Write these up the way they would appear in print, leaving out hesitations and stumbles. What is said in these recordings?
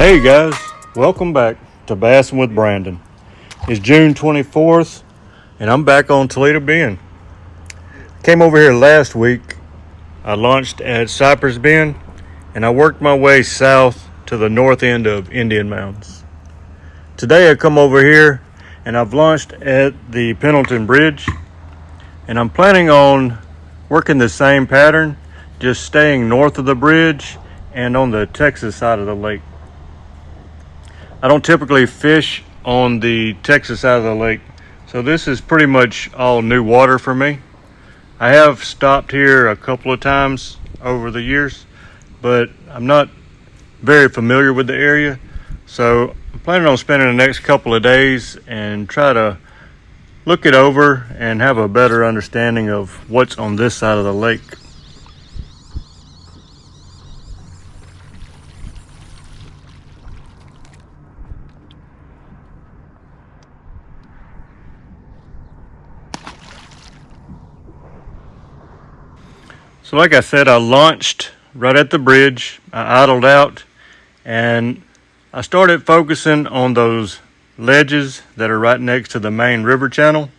Hey guys, welcome back to Bassing with Brandon. It's June 24th and I'm back on Toledo Bend. Came over here last week. I launched at Cypress Bend and I worked my way south to the north end of Indian Mounds. Today I come over here and I've launched at the Pendleton Bridge and I'm planning on working the same pattern, just staying north of the bridge and on the Texas side of the lake. I don't typically fish on the Texas side of the lake, so this is pretty much all new water for me. I have stopped here a couple of times over the years, but I'm not very familiar with the area, so I'm planning on spending the next couple of days and try to look it over and have a better understanding of what's on this side of the lake. So like I said, I launched right at the bridge. I idled out and I started focusing on those ledges that are right next to the main river channel.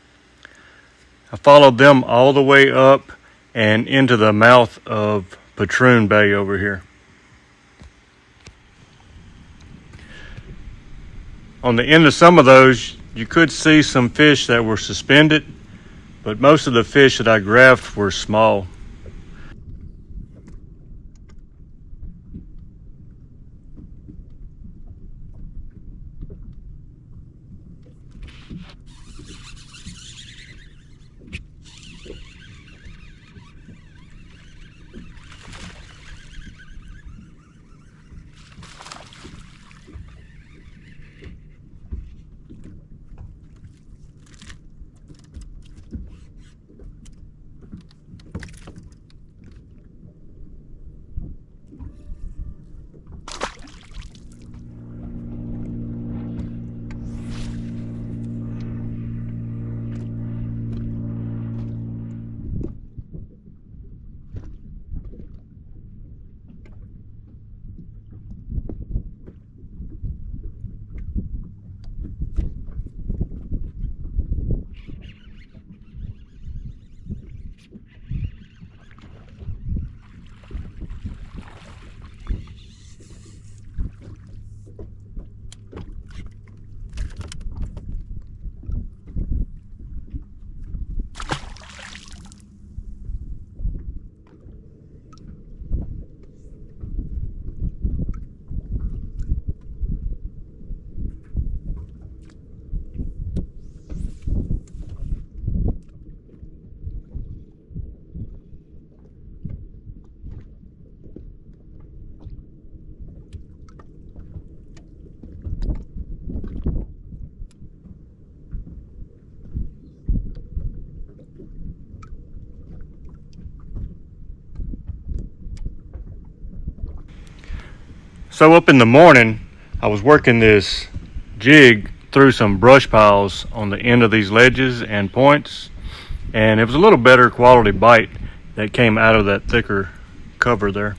I followed them all the way up and into the mouth of Patroon Bay over here. On the end of some of those, you could see some fish that were suspended, but most of the fish that I grabbed were small. So up in the morning, I was working this jig through some brush piles on the end of these ledges and points, and it was a little better quality bite that came out of that thicker cover there.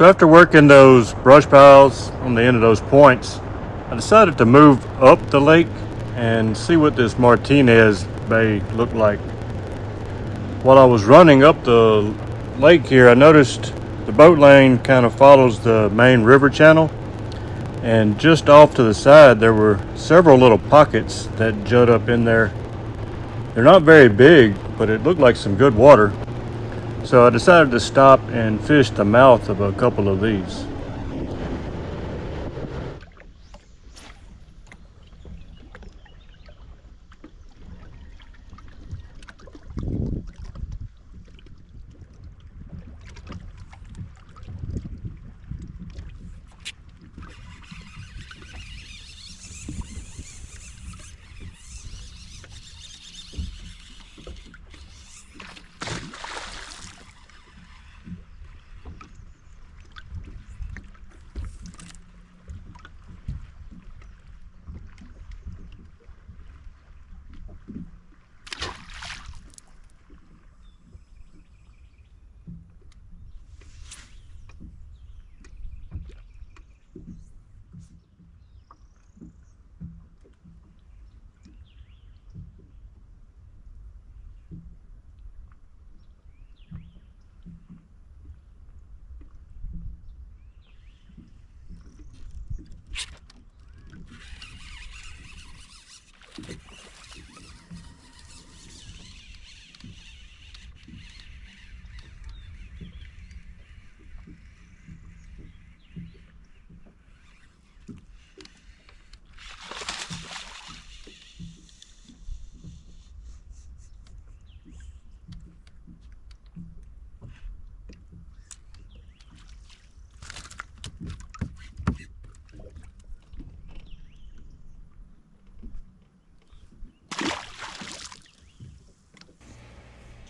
So after working those brush piles on the end of those points, I decided to move up the lake and see what this Martinez Bay looked like. While I was running up the lake here, I noticed the boat lane kind of follows the main river channel, and just off to the side there were several little pockets that jut up in there. They're not very big, but it looked like some good water. So I decided to stop and fish the mouth of a couple of these.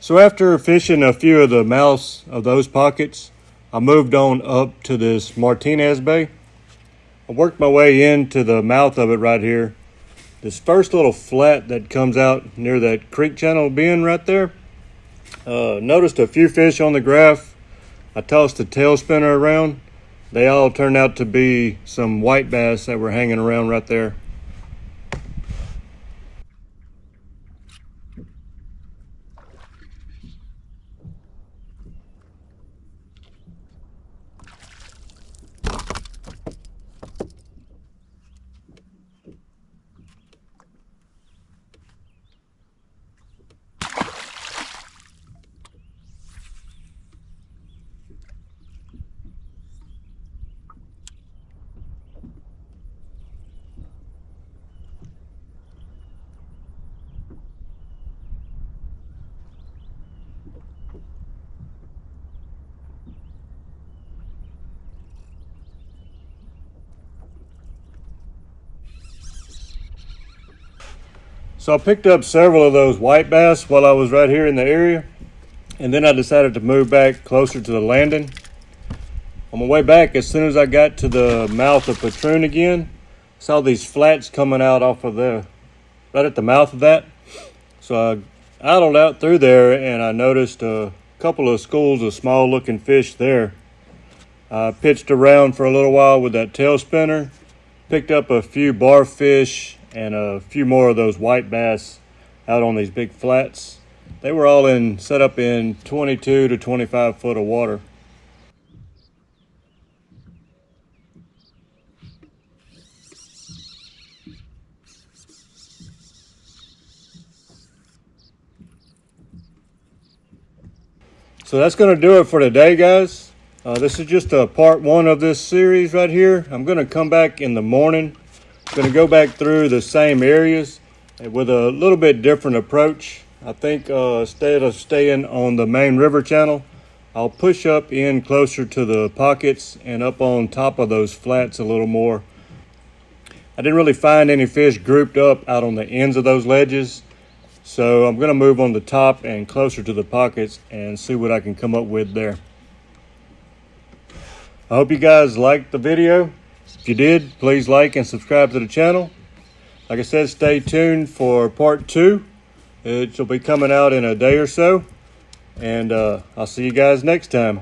So after fishing a few of the mouths of those pockets, I moved on up to this Martinez Bay. I worked my way into the mouth of it right here. This first little flat that comes out near that creek channel bend right there. Noticed a few fish on the graph. I tossed a tail spinner around. They all turned out to be some white bass that were hanging around right there. So I picked up several of those white bass while I was right here in the area, and then I decided to move back closer to the landing. On my way back, as soon as I got to the mouth of Patroon again, I saw these flats coming out off of right at the mouth of that. So I idled out through there and I noticed a couple of schools of small looking fish there. I pitched around for a little while with that tail spinner, picked up a few barfish and a few more of those white bass out on these big flats. They were all set up in 22 to 25 foot of water. So that's going to do it for today, guys. This is just a part one of this series right here. I'm going to come back in the morning. I'm going to go back through the same areas with a little bit different approach. I think instead of staying on the main river channel, I'll push up in closer to the pockets and up on top of those flats a little more. I didn't really find any fish grouped up out on the ends of those ledges. So I'm going to move on the top and closer to the pockets and see what I can come up with there. I hope you guys liked the video. If you did, please like and subscribe to the channel. Like I said, stay tuned for part two. It will be coming out in a day or so. And I'll see you guys next time.